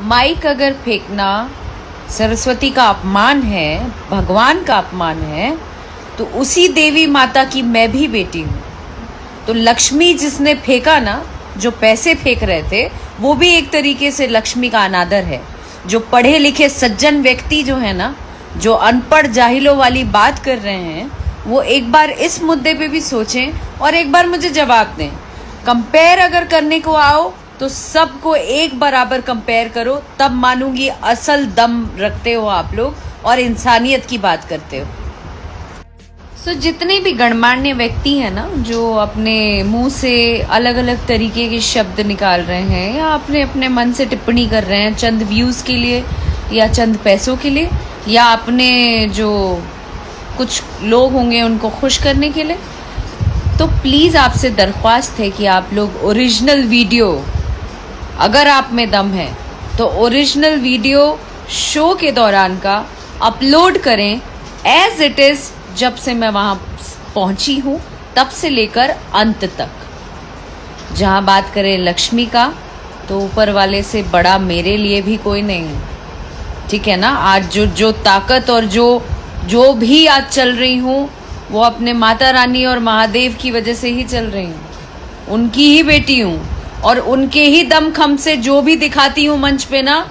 Mic अगर फेंकना सरस्वती का अपमान है, भगवान का अपमान है, तो उसी देवी माता की मैं भी बेटी हूँ। तो लक्ष्मी जिसने फेंका ना, जो पैसे फेंक रहे थे, वो भी एक तरीके से लक्ष्मी का अनादर है। जो पढ़े लिखे सज्जन व्यक्ति जो है ना, जो अनपढ़ जाहिलों वाली बात कर रहे हैं, वो एक बार इस मुद्दे पे भी सोचें और एक बार मुझे जवाब दें। कंपेयर अगर करने को आओ तो सबको एक बराबर कंपेयर करो, तब मानूंगी असल दम रखते हो आप लोग और इंसानियत की बात करते हो। जितने भी गणमान्य व्यक्ति हैं ना, जो अपने मुंह से अलग अलग तरीके के शब्द निकाल रहे हैं या अपने अपने मन से टिप्पणी कर रहे हैं चंद व्यूज के लिए या चंद पैसों के लिए या अपने जो कुछ लोग होंगे उनको खुश करने के लिए, तो प्लीज आपसे दरख्वास्त है कि आप लोग ओरिजिनल वीडियो, अगर आप में दम है तो ओरिजिनल वीडियो शो के दौरान का अपलोड करें एज इट इज। जब से मैं वहां पहुंची हूं तब से लेकर अंत तक। जहां बात करें लक्ष्मी का, तो ऊपर वाले से बड़ा मेरे लिए भी कोई नहीं है, ठीक है ना। आज जो ताकत और जो भी आज चल रही हूं, वो अपने माता रानी और महादेव की वजह से ही चल रही हूं। उनकी ही बेटी हूं और उनके ही दमखम से जो भी दिखाती हूं मंच पे ना,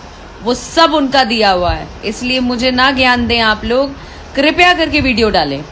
वो सब उनका दिया हुआ है। इसलिए मुझे ना ज्ञान दें आप लोग, कृपया करके वीडियो डालें।